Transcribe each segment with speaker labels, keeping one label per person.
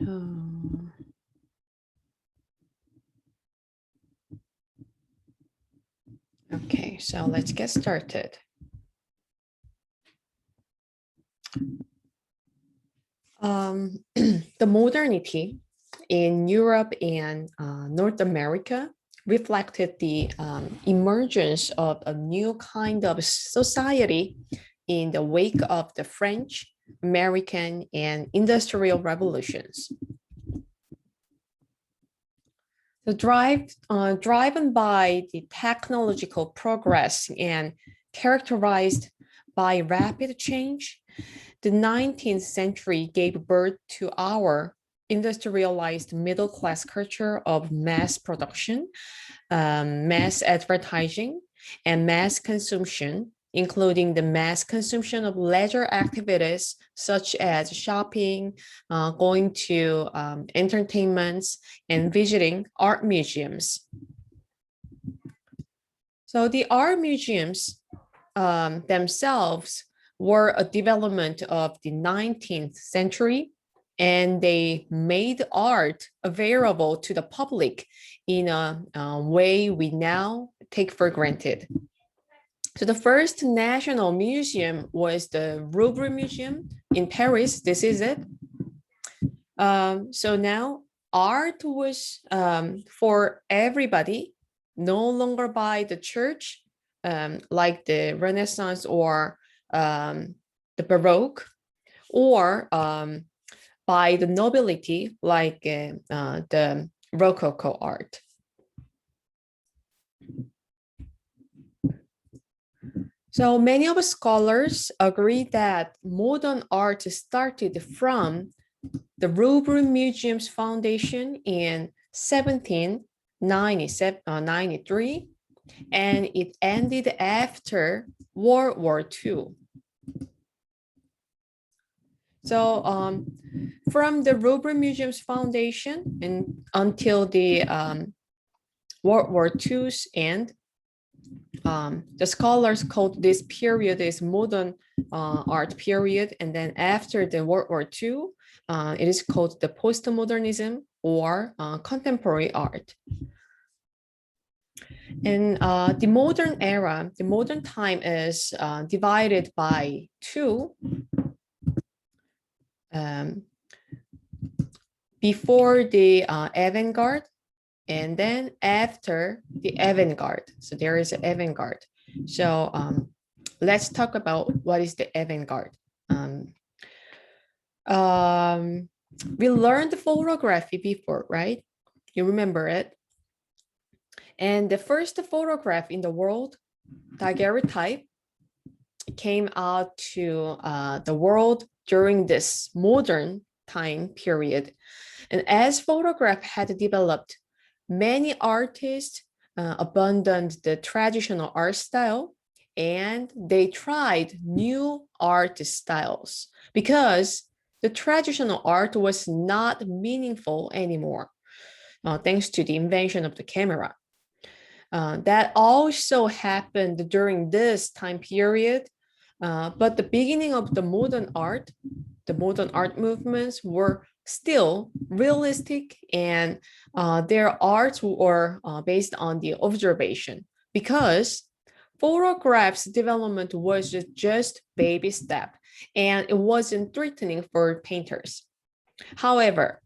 Speaker 1: Um, okay, so let's get started. The modernity in Europe and North America reflected the emergence of a new kind of society in the wake of the French, American, and industrial revolutions. Driven by the technological progress and characterized by rapid change, the 19th century gave birth to our industrialized middle class culture of mass production, mass advertising, and mass consumption, including the mass consumption of leisure activities such as shopping, going to entertainments, and visiting art museums. So the art museums themselves were a development of the 19th century, and they made art available to the public in a way we now take for granted. So the first national museum was the Louvre Museum in Paris. This is it. So now art was for everybody, no longer by the church, like the Renaissance or the Baroque, or by the nobility, like the Rococo art. So many of scholars agree that modern art started from the Louvre Museum's foundation in 1793, and it ended after World War II. So from the Louvre Museum's foundation and until the World War II's end, the scholars called this period is modern art period, and then after the World War II, it is called the postmodernism or contemporary art. And the modern era, the modern time is divided by two. Before the avant-garde, and then after the avant-garde. So there is an avant-garde. So let's talk about what is the avant-garde. We learned photography before, right? You remember it? And the first photograph in the world, daguerreotype, came out to the world during this modern time period. And as photograph had developed, many artists abandoned the traditional art style and they tried new art styles because the traditional art was not meaningful anymore, thanks to the invention of the camera. That also happened during this time period, but the beginning of the modern art movements were still realistic, and their arts were based on the observation, because photographs development was just baby step and it wasn't threatening for painters. However,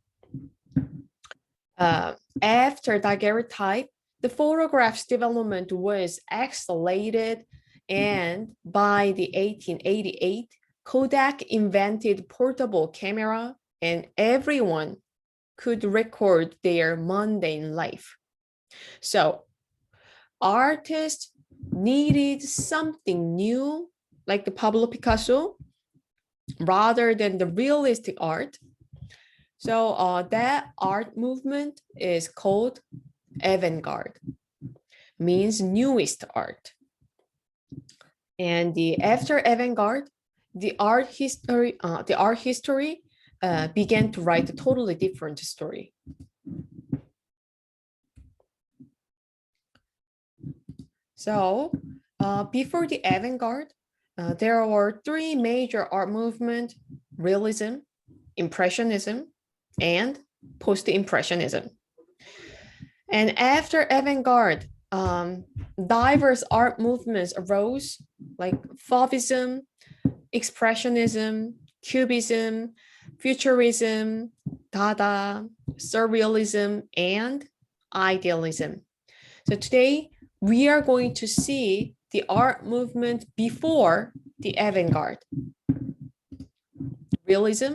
Speaker 1: after daguerreotype, the photograph's development was accelerated, and by the 1888, Kodak invented portable camera and everyone could record their mundane life. So artists needed something new, like the Pablo Picasso, rather than the realistic art. So that art movement is called avant-garde, means newest art. And after avant-garde, the art history began to write a totally different story. So before the avant-garde, there were three major art movements: realism, impressionism, and post-impressionism. And after avant-garde, diverse art movements arose, like Fauvism, Expressionism, Cubism, Futurism, Dada, Surrealism, and Idealism. So today, we are going to see the art movement before the avant-garde: Realism,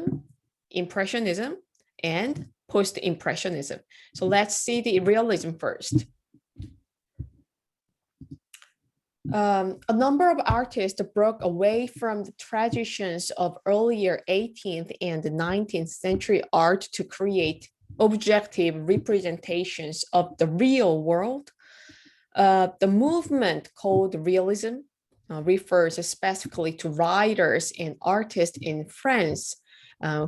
Speaker 1: Impressionism, and Post-Impressionism. So let's see the realism first. A number of artists broke away from the traditions of earlier 18th and 19th century art to create objective representations of the real world. The movement called realism refers specifically to writers and artists in France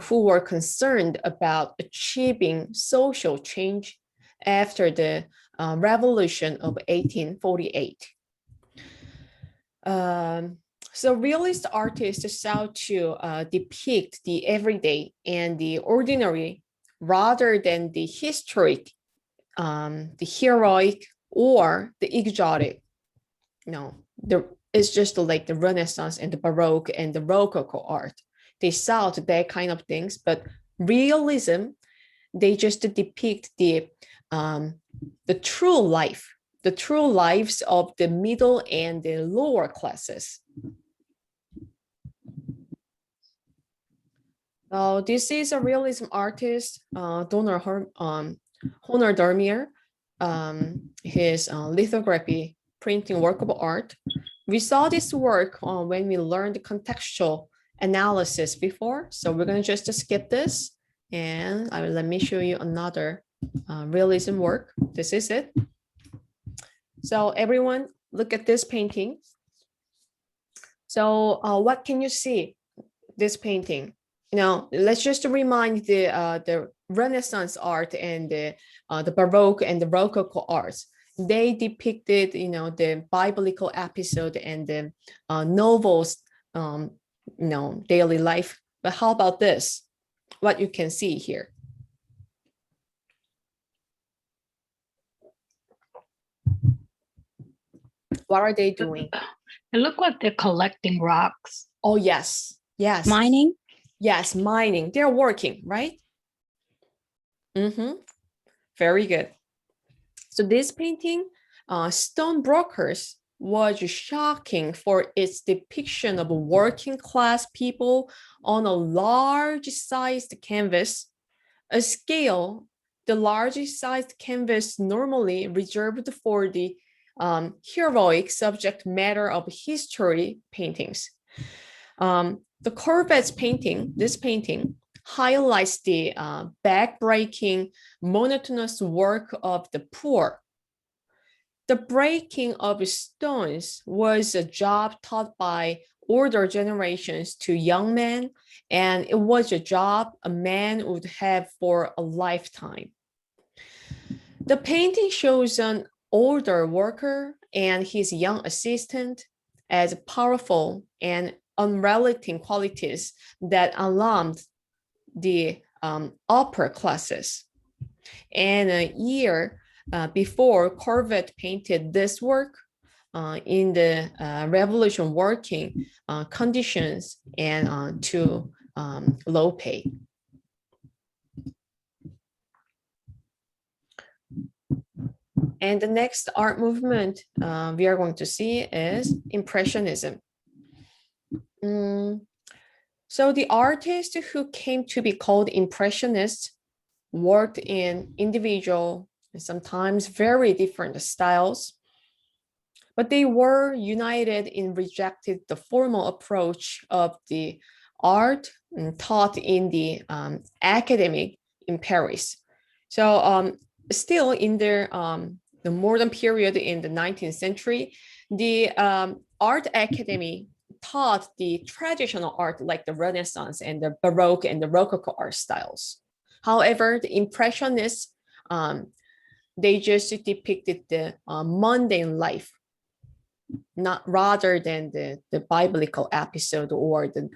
Speaker 1: who were concerned about achieving social change after the Revolution of 1848. So realist artists sought to depict the everyday and the ordinary rather than the historic, the heroic, or the exotic. No, it's just like the Renaissance and the Baroque and the Rococo art. They sought that kind of things, but realism, they just depict the true life, the true lives of the middle and the lower classes. This is a realism artist, Honor Dormier. His lithography printing work of art. We saw this work when we learned contextual analysis before, so we're going to just skip this, and let me show you another realism work. This is it. So everyone, look at this painting. So what can you see? This painting. Let's just remind the Renaissance art and the Baroque and the Rococo arts. They depicted, the biblical episode and the novels, daily life. But how about this? What you can see here. What are they doing?
Speaker 2: It looks like they're collecting rocks.
Speaker 1: Oh, yes. Yes.
Speaker 3: Mining?
Speaker 1: Yes, mining. They're working, right? Very good. So this painting, Stonebrokers, was shocking for its depiction of working class people on a large-sized canvas, a scale the large-sized canvas normally reserved for the heroic subject matter of history paintings. The Courbet's painting, this painting, highlights the back-breaking, monotonous work of the poor. The breaking of stones was a job taught by older generations to young men, and it was a job a man would have for a lifetime. The painting shows an older worker and his young assistant as powerful and unrelenting qualities that alarmed the upper classes. And a year before Courbet painted this work, in the revolution working conditions and to low pay. And the next art movement we are going to see is Impressionism. So the artists who came to be called Impressionists worked in individual and sometimes very different styles, but they were united in rejecting the formal approach of the art taught in the academic in Paris. So still in the modern period in the 19th century, the art academy taught the traditional art like the Renaissance and the Baroque and the Rococo art styles. However, the Impressionists, they just depicted the mundane life, not rather than the biblical episode or the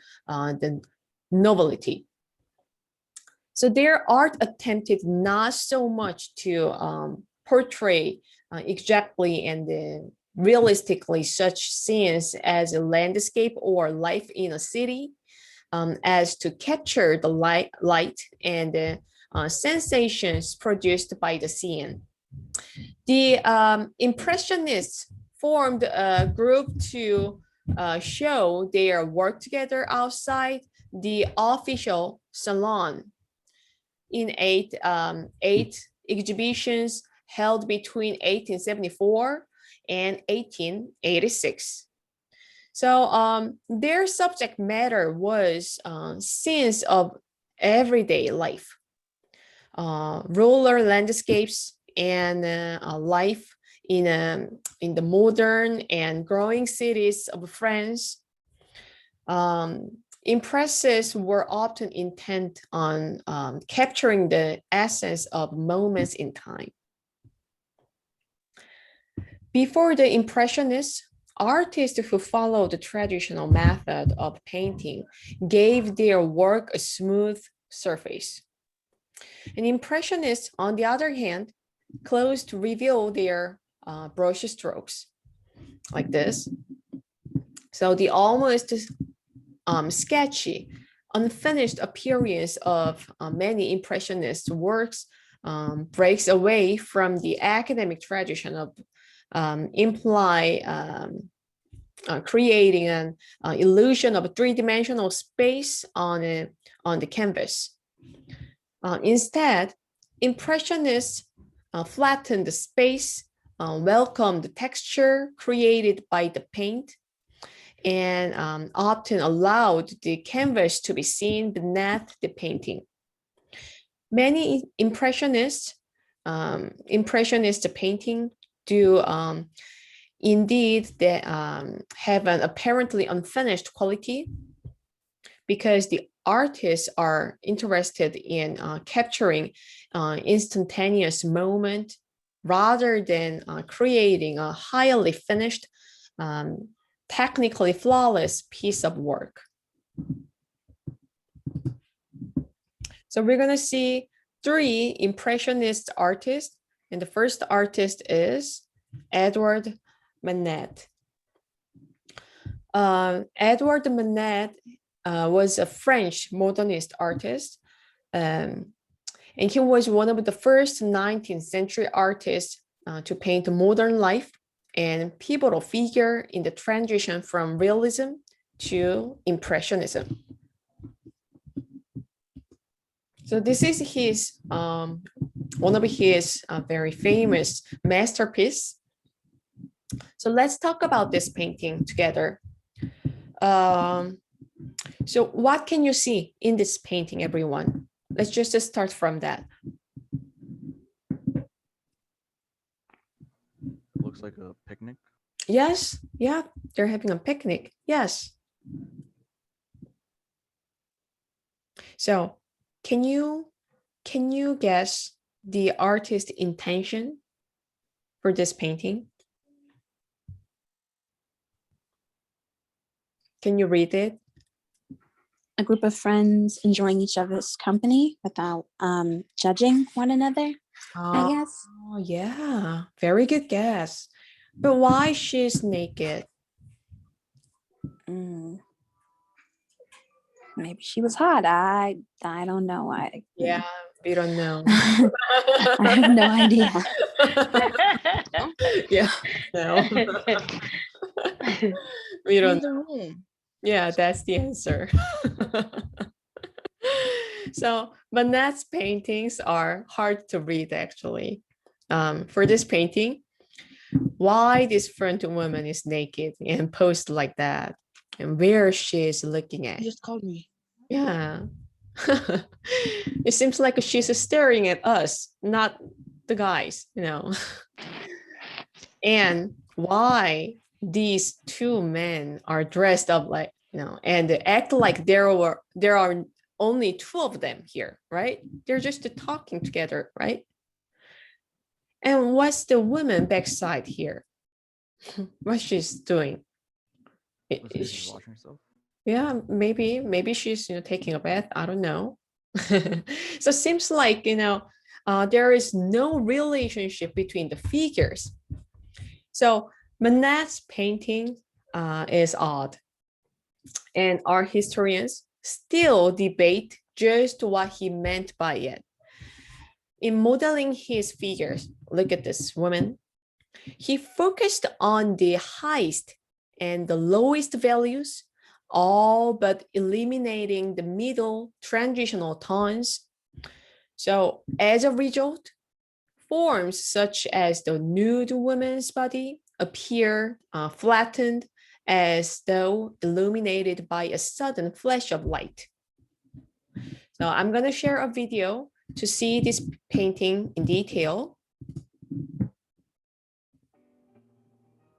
Speaker 1: novelty. So their art attempted not so much to portray exactly and realistically such scenes as a landscape or life in a city, as to capture the light and sensations produced by the scene. The Impressionists formed a group to show their work together outside the official salon in eight exhibitions held between 1874 and 1886. So their subject matter was scenes of everyday life, rural landscapes, and life in the modern and growing cities of France. Impresses were often intent on capturing the essence of moments in time. Before the Impressionists, artists who followed the traditional method of painting gave their work a smooth surface. And Impressionists, on the other hand, close to reveal their brush strokes like this. So the almost sketchy, unfinished appearance of many Impressionist works breaks away from the academic tradition of creating an illusion of a three-dimensional space on the canvas. Instead, Impressionists flattened the space, welcomed the texture created by the paint, and often allowed the canvas to be seen beneath the painting. Many impressionist painting do indeed have an apparently unfinished quality, because the artists are interested in capturing instantaneous moment rather than creating a highly finished, technically flawless piece of work. So we're going to see three Impressionist artists, and the first artist is Edward Manet. Edward Manet was a French modernist artist, and he was one of the first 19th century artists to paint modern life, and pivotal figure in the transition from realism to Impressionism. So this is his one of his very famous masterpiece. So let's talk about this painting together. So what can you see in this painting, everyone? Let's just start from that.
Speaker 3: Looks like a picnic.
Speaker 1: Yes, yeah, they're having a picnic. Yes. So can you guess the artist's intention for this painting? Can you read it?
Speaker 4: A group of friends enjoying each other's company without judging one another, I guess.
Speaker 1: Oh, yeah, very good guess. But why she's naked?
Speaker 4: Maybe she was hot. I don't know.
Speaker 1: Yeah, we don't know.
Speaker 4: I have no idea.
Speaker 1: Yeah, no. We don't know.
Speaker 5: room.
Speaker 1: Yeah, that's the answer. So Manet's paintings are hard to read, actually. For this painting, why this front woman is naked and posed like that, and where she is looking at.
Speaker 5: You just called me.
Speaker 1: Yeah. It seems like she's staring at us, not the guys, you know. And why these two men are dressed up like, you know, and they act like there are only two of them here, right? They're just talking together, right? And what's the woman backside here? What she's doing?
Speaker 3: Looks like she's washing herself.
Speaker 1: Yeah, maybe she's, you know, taking a bath. I don't know. So it seems like, there is no relationship between the figures. So Manet's painting is odd, and art historians still debate just what he meant by it. In modeling his figures, look at this woman. He focused on the highest and the lowest values, all but eliminating the middle transitional tones. So as a result, forms such as the nude woman's body appear flattened as though illuminated by a sudden flash of light. So I'm going to share a video to see this painting in detail.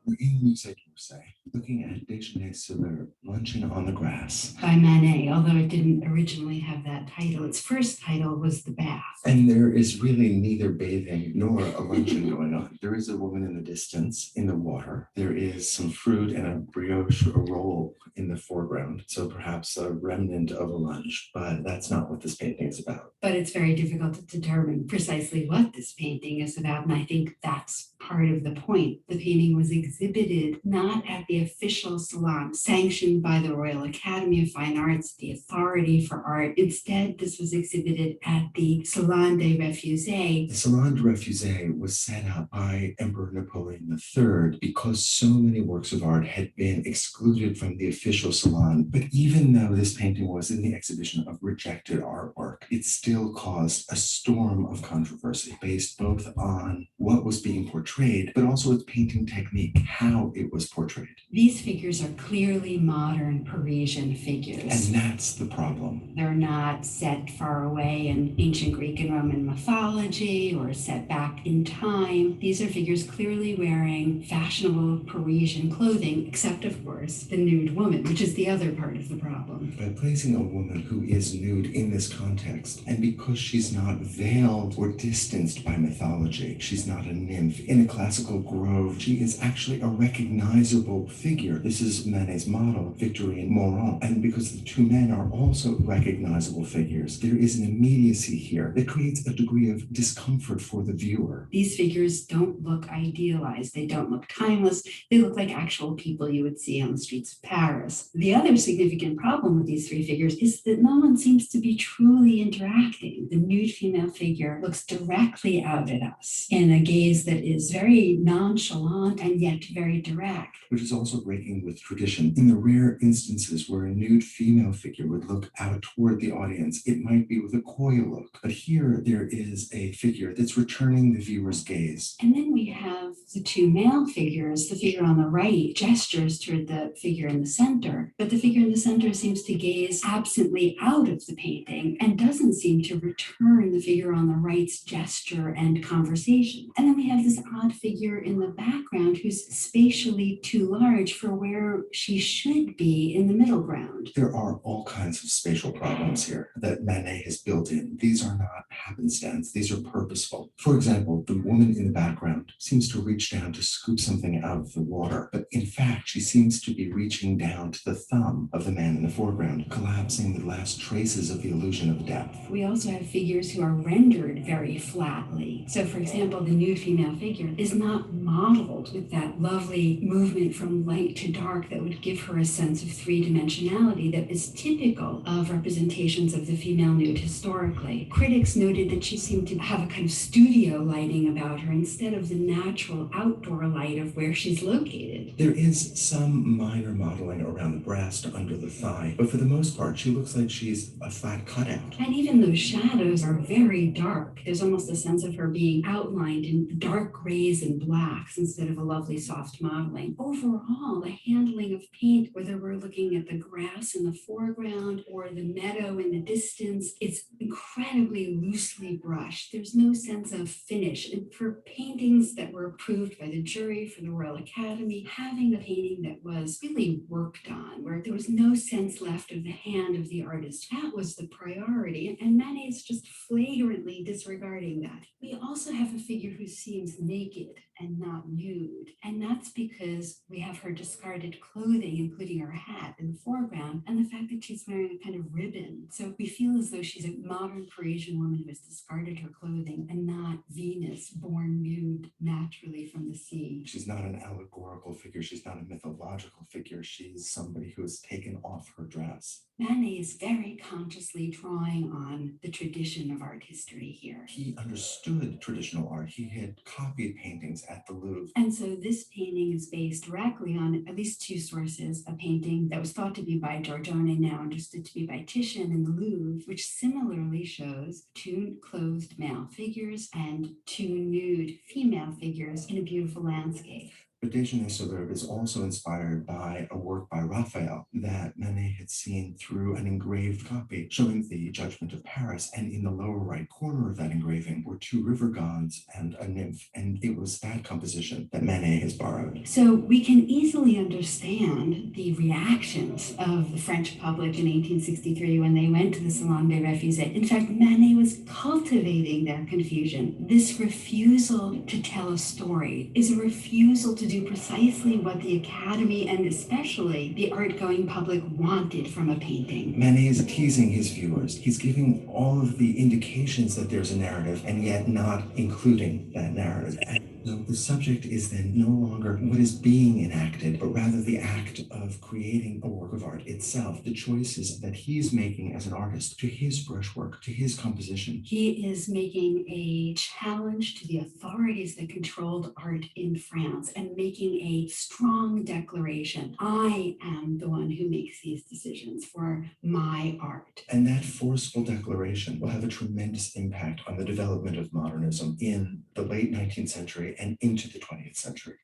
Speaker 5: We're in the Musée d'Orsay, looking at Déjeuner sur l'herbe, luncheon on the grass.
Speaker 6: By Manet, although it didn't originally have that title. Its first title was The Bath.
Speaker 5: And there is really neither bathing nor a luncheon going on. There is a woman in the distance in the water. There is some fruit and a brioche or roll in the foreground. So perhaps a remnant of a lunch, but that's not what this painting is about.
Speaker 6: But it's very difficult to determine precisely what this painting is about. And I think that's part of the point. The painting was exhibited not at the official salon sanctioned by the Royal Academy of Fine Arts, the authority for art. Instead, this was exhibited at the Salon des Refusés.
Speaker 5: The Salon des Refusés was set up by Emperor Napoleon III because so many works of art had been excluded from the official salon. But even though this painting was in the exhibition of rejected artwork, it still caused a storm of controversy based both on what was being portrayed, but also its painting technique, how it was portrayed.
Speaker 6: These figures are clearly modern Parisian figures.
Speaker 5: And that's the problem.
Speaker 6: They're not set far away in ancient Greek and Roman mythology or set back in time. These are figures clearly wearing fashionable Parisian clothing, except, of course, the nude woman, which is the other part of the problem.
Speaker 5: By placing a woman who is nude in this context, and because she's not veiled or distanced by mythology, she's not a nymph in a classical grove, she is actually a recognizable figure. This is Manet's model, Victorine Moron. And because the two men are also recognizable figures, there is an immediacy here that creates a degree of discomfort for the viewer.
Speaker 6: These figures don't look idealized. They don't look timeless. They look like actual people you would see on the streets of Paris. The other significant problem with these three figures is that no one seems to be truly interacting. The nude female figure looks directly out at us in a gaze that is very nonchalant and yet very direct.
Speaker 5: Which is also breaking with tradition. In the rare instances where a nude female figure would look out toward the audience, it might be with a coy look. But here there is a figure that's returning the viewer's gaze.
Speaker 6: And then we have the two male figures. The figure on the right gestures toward the figure in the center, but the figure in the center seems to gaze absently out of the painting and doesn't seem to return the figure on the right's gesture and conversation. And then we have this odd figure in the background who's spatially too large for where she should be in the middle ground.
Speaker 5: There are all kinds of spatial problems here that Manet has built in. These are not happenstance, these are purposeful. For example, the woman in the background seems to reach down to scoop something out of the water, but in fact, she seems to be reaching down to the thumb of the man in the foreground, collapsing the last traces of the illusion of depth.
Speaker 6: We also have figures who are rendered very flatly. So for example, the nude female figure is not modeled with that lovely movement from light to dark that would give her a sense of three-dimensionality that is typical of representations of the female nude historically. Critics noted that she seemed to have a kind of studio lighting about her instead of the natural outdoor light of where she's located.
Speaker 5: There is some minor modeling around the breast, under the thigh, but for the most part, she looks like she's a flat cutout.
Speaker 6: And even those shadows are very dark. There's almost a sense of her being outlined in dark grays and blacks instead of a lovely soft modeling. Overall, the handling of paint, whether we're looking at the grass in the foreground or the meadow in the distance, it's incredibly loosely brushed. There's no sense of finish. And for paintings that were approved by the jury for the Royal Academy, having a painting that was really worked on, where there was no sense left of the hand of the artist, that was the priority. And Manet is just flagrantly disregarding that. We also have a figure who seems naked. and not nude. And that's because we have her discarded clothing, including her hat in the foreground, and the fact that she's wearing a kind of ribbon. So we feel as though she's a modern Parisian woman who has discarded her clothing and not Venus born nude naturally from the sea.
Speaker 5: She's not an allegorical figure. She's not a mythological figure. She's somebody who has taken off her dress.
Speaker 6: Manet is very consciously drawing on the tradition of art history here.
Speaker 5: He understood traditional art. He had copied paintings at the Louvre.
Speaker 6: And so this painting is based directly on at least two sources, a painting that was thought to be by Giorgione, now understood to be by Titian in the Louvre, which similarly shows two clothed male figures and two nude female figures in a beautiful landscape.
Speaker 5: But Déjeuner sur l'Herbe is also inspired by a work by Raphael that Manet had seen through an engraved copy showing the Judgment of Paris. And in the lower right corner of that engraving were two river gods and a nymph. And it was that composition that Manet has borrowed.
Speaker 6: So we can easily understand the reactions of the French public in 1863 when they went to the Salon des Refuses. In fact, Manet was cultivating their confusion. This refusal to tell a story is a refusal to do precisely what the Academy and especially the art-going public wanted from a painting.
Speaker 5: Manet is teasing his viewers. He's giving all of the indications that there's a narrative and yet not including that narrative. And so the subject is then no longer what is being enacted, but rather the act of creating a work of art itself, the choices that he's making as an artist to his brushwork, to his composition.
Speaker 6: He is making a challenge to the authorities that controlled art in France and making a strong declaration. I am the one who makes these decisions for my art.
Speaker 5: And that forceful declaration will have a tremendous impact on the development of modernism in the late 19th century and into the 20th century.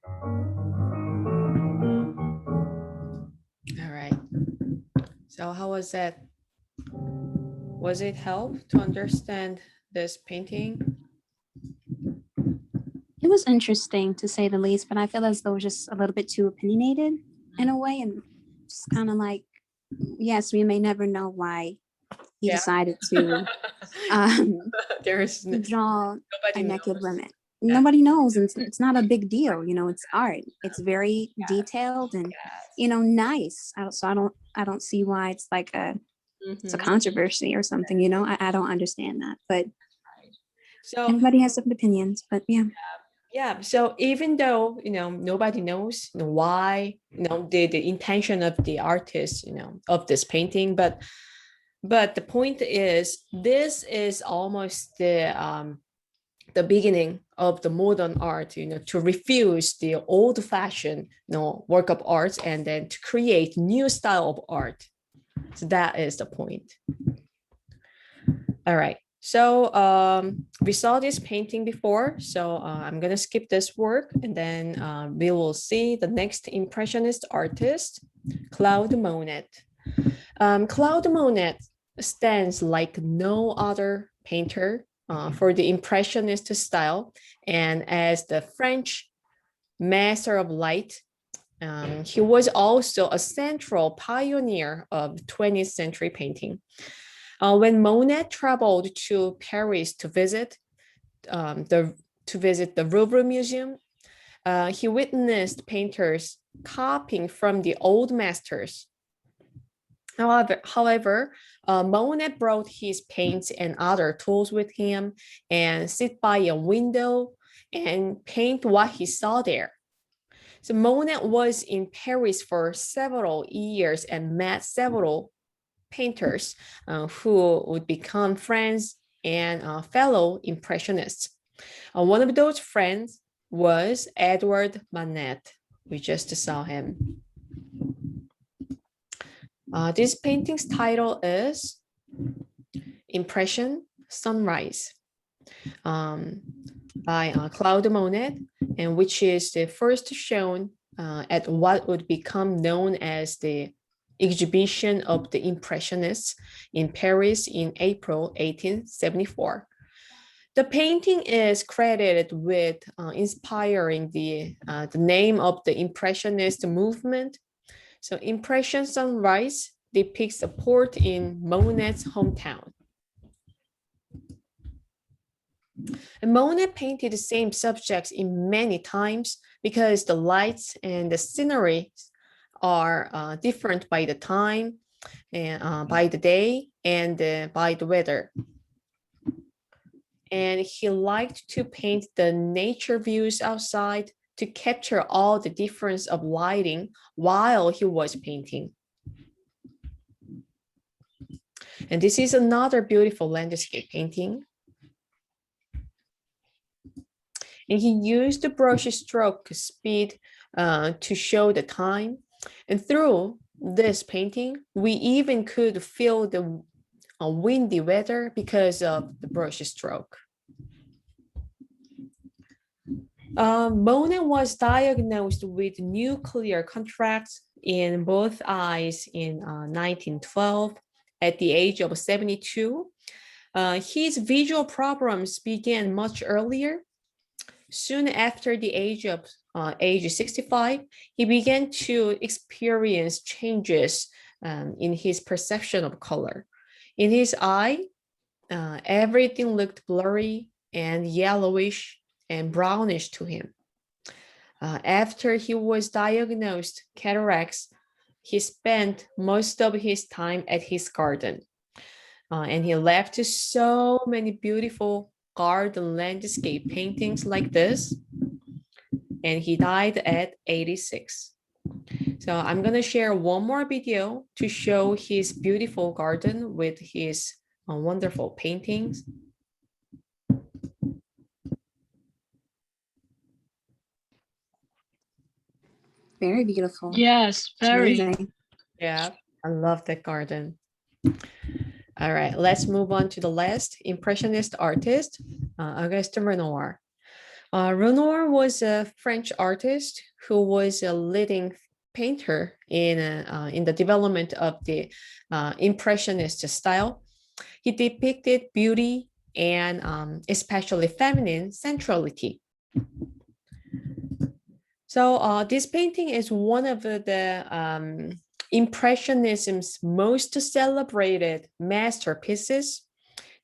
Speaker 1: All right. So how was that? Was it help to understand this painting?
Speaker 4: It was interesting to say the least, but I feel as though it was just a little bit too opinionated in a way, and just kind of like, yes, we may never know why he
Speaker 1: Yeah.
Speaker 4: decided to
Speaker 1: There's
Speaker 4: draw a
Speaker 1: nobody
Speaker 4: naked
Speaker 1: knows.
Speaker 4: women.
Speaker 1: Yeah.
Speaker 4: Nobody knows, and it's not a big deal, you know. It's art. It's very
Speaker 1: Yeah.
Speaker 4: detailed and
Speaker 1: Yes.
Speaker 4: nice. I don't see why it's like it's a
Speaker 1: Mhm.
Speaker 4: controversy or something. I don't understand that, but
Speaker 1: So
Speaker 4: everybody has different opinions. But yeah.
Speaker 1: yeah, so even though nobody knows why, the intention of the artist, of this painting, but the point is, this is almost the beginning of the modern art, to refuse the old-fashioned, work of art and then to create new style of art. So that is the point. All right. So we saw this painting before, so I'm gonna skip this work, and then we will see the next Impressionist artist, Claude Monet. Claude Monet stands like no other painter for the Impressionist style, and as the French master of light, he was also a central pioneer of 20th century painting. When Monet traveled to Paris to visit the Louvre Museum, he witnessed painters copying from the old masters. However, Monet brought his paints and other tools with him and sit by a window and paint what he saw there. So Monet was in Paris for several years and met several painters who would become friends and fellow Impressionists. One of those friends was Edward Manet. We just saw him. This painting's title is Impression Sunrise by Claude Monet, and which is the first shown at what would become known as the Exhibition of the Impressionists in Paris in April 1874. The painting is credited with inspiring the name of the Impressionist movement. So Impression Sunrise depicts a port in Monet's hometown. And Monet painted the same subjects in many times because the lights and the scenery are different by the time and by the day and by the weather. And he liked to paint the nature views outside to capture all the difference of lighting while he was painting. And this is another beautiful landscape painting. And he used the brush stroke speed to show the time. And through this painting, we even could feel the windy weather because of the brush stroke. Monet was diagnosed with nuclear cataracts in both eyes in 1912 at the age of 72. His visual problems began much earlier. Soon after the age 65, he began to experience changes in his perception of color. In his eye, everything looked blurry and yellowish and brownish to him. After he was diagnosed cataracts, he spent most of his time at his garden. And he left so many beautiful garden landscape paintings like this. And he died at 86. So I'm going to share one more video to show his beautiful garden with his wonderful paintings.
Speaker 4: Very beautiful.
Speaker 2: Yes, very.
Speaker 4: Amazing.
Speaker 1: Yeah, I love that garden. All right, let's move on to the last Impressionist artist, Auguste Renoir. Renoir was a French artist who was a leading painter in the development of the Impressionist style. He depicted beauty and especially feminine sensuality. So this painting is one of the Impressionism's most celebrated masterpieces.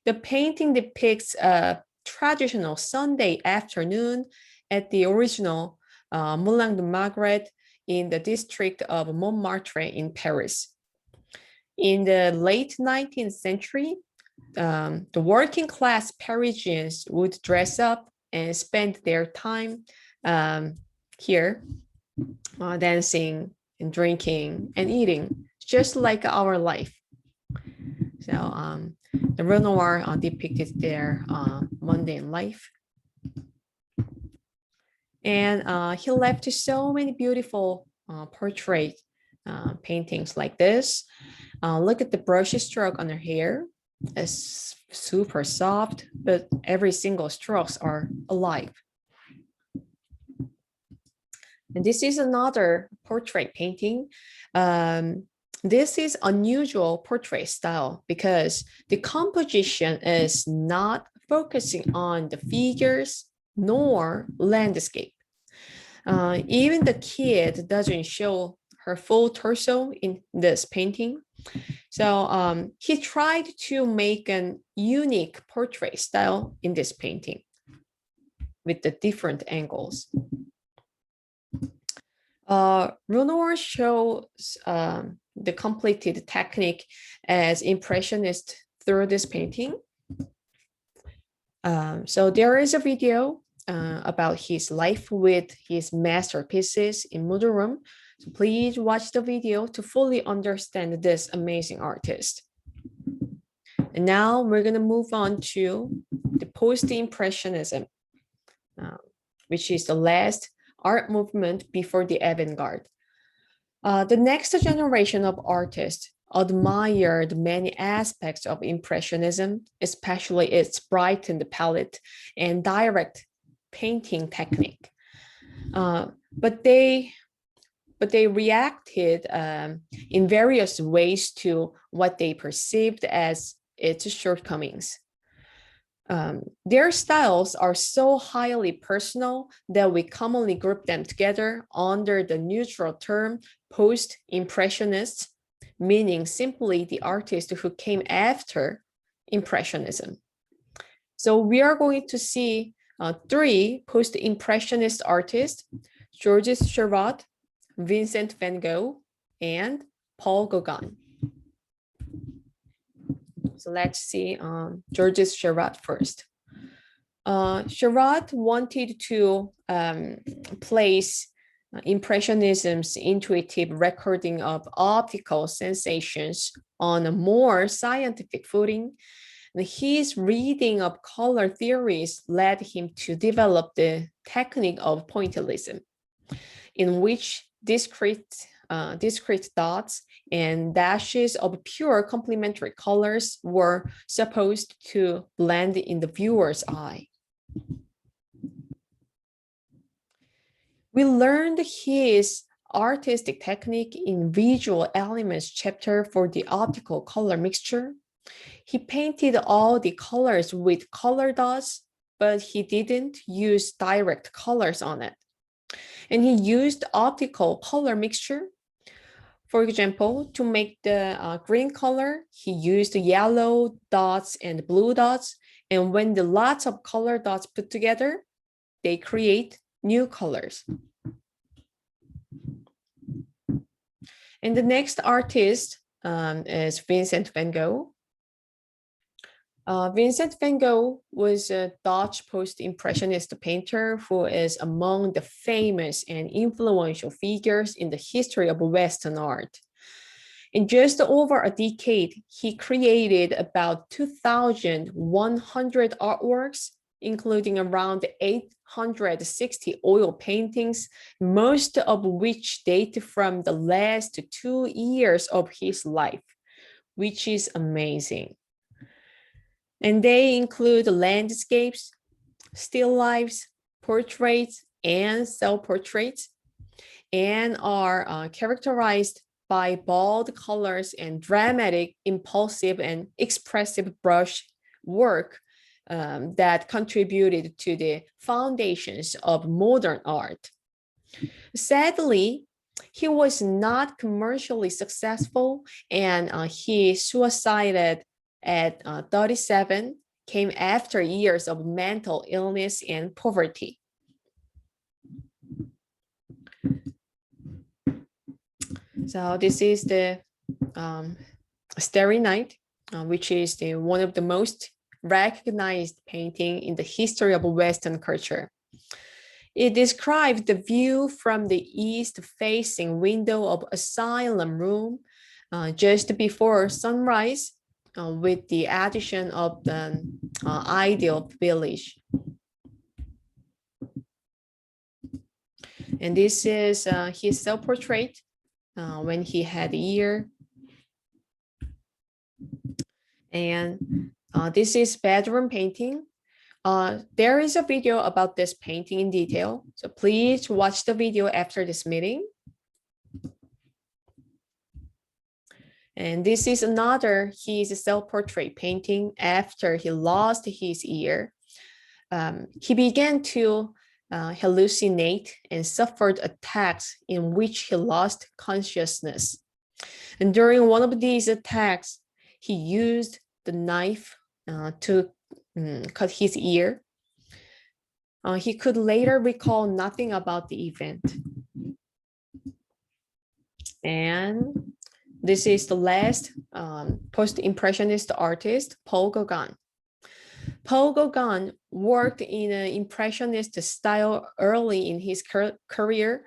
Speaker 1: The painting depicts a traditional Sunday afternoon at the original Moulin de Margaret in the district of Montmartre in Paris. In the late 19th century, the working class Parisians would dress up and spend their time here, dancing and drinking and eating, just like our life. So the Renoir depicted their mundane life. And he left so many beautiful portrait paintings like this. Look at the brush stroke on her hair. It's super soft, but every single strokes are alive. And this is another portrait painting. This is unusual portrait style because the composition is not focusing on the figures nor landscape. Even the kid doesn't show her full torso in this painting. So he tried to make an unique portrait style in this painting with the different angles. Renoir shows the completed technique as Impressionist through this painting. So there is a video about his life with his masterpieces in Moodle Room. So please watch the video to fully understand this amazing artist. And now we're going to move on to the Post-Impressionism, which is the last art movement before the avant-garde. The next generation of artists admired many aspects of Impressionism, especially its brightened palette and direct painting technique. But they reacted in various ways to what they perceived as its shortcomings. Their styles are so highly personal that we commonly group them together under the neutral term post-impressionists, meaning simply the artists who came after Impressionism. So we are going to see three post-impressionist artists: Georges Seurat, Vincent van Gogh, and Paul Gauguin. So let's see Georges Seurat first. Seurat wanted to place Impressionism's intuitive recording of optical sensations on a more scientific footing. And his reading of color theories led him to develop the technique of pointillism, in which discrete dots and dashes of pure complementary colors were supposed to blend in the viewer's eye. We learned his artistic technique in Visual Elements chapter for the optical color mixture. He painted all the colors with color dots, but he didn't use direct colors on it. And he used optical color mixture. For example, to make the green color, he used yellow dots and blue dots. And when the lots of color dots put together, they create new colors. And the next artist is Vincent van Gogh. Vincent van Gogh was a Dutch post-impressionist painter who is among the famous and influential figures in the history of Western art. In just over a decade, he created about 2,100 artworks, including around 860 oil paintings, most of which date from the last 2 years of his life, which is amazing. And they include landscapes, still lifes, portraits, and self-portraits, and are characterized by bold colors and dramatic, impulsive, and expressive brush work that contributed to the foundations of modern art. Sadly, he was not commercially successful, and he suicided at 37, came after years of mental illness and poverty. So this is the Starry Night, which is one of the most recognized painting in the history of Western culture. It describes the view from the east-facing window of asylum room just before sunrise, with the addition of the ideal village. And this is his self-portrait when he had a year. And this is bedroom painting. There is a video about this painting in detail, so please watch the video after this meeting. And this is another his self-portrait painting after he lost his ear. He began to hallucinate and suffered attacks in which he lost consciousness. And during one of these attacks, he used the knife to cut his ear. He could later recall nothing about the event. And this is the last post-impressionist artist, Paul Gauguin. Paul Gauguin worked in an impressionist style early in his career.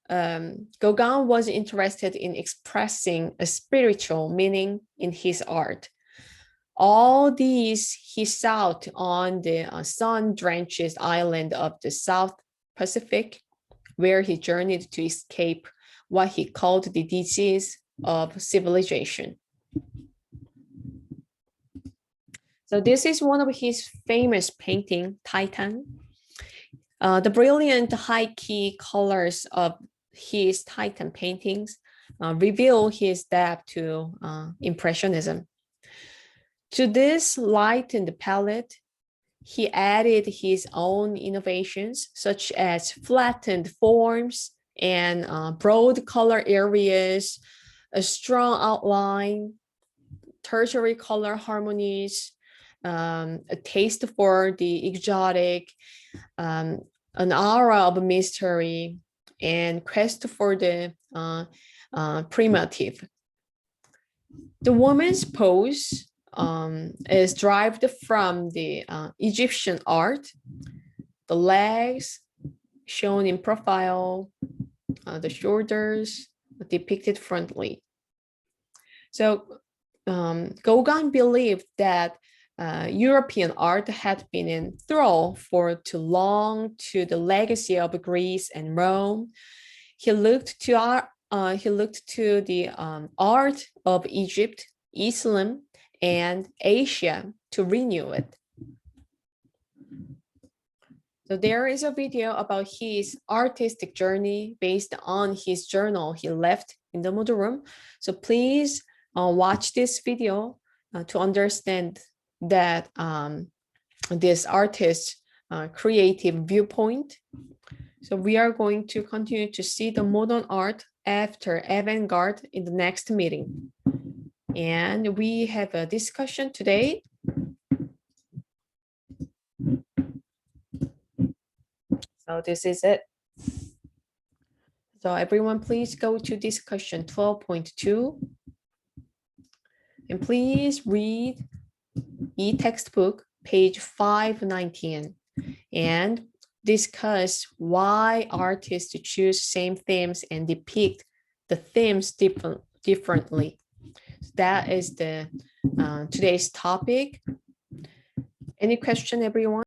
Speaker 1: Gauguin was interested in expressing a spiritual meaning in his art. All these he sought on the sun-drenched island of the South Pacific, where he journeyed to escape what he called the disease of civilization. So this is one of his famous painting, Titan. The brilliant high-key colors of his Titan paintings reveal his depth to Impressionism. To this lightened palette, he added his own innovations, such as flattened forms and broad color areas, a strong outline, tertiary color harmonies, a taste for the exotic, an aura of mystery, and quest for the primitive. The woman's pose is derived from the Egyptian art. The legs shown in profile, the shoulders depicted frontally. So Gauguin believed that European art had been in thrall for too long to the legacy of Greece and Rome. He looked to the art of Egypt, Islam, and Asia to renew it. So there is a video about his artistic journey based on his journal he left in the model room. So please watch this video to understand that this artist's creative viewpoint. So we are going to continue to see the modern art after avant-garde in the next meeting. And we have a discussion today. So this is it. So everyone, please go to discussion 12.2. And please read e-textbook page 519 and discuss why artists choose same themes and depict the themes differently. That is the today's topic. Any question, everyone?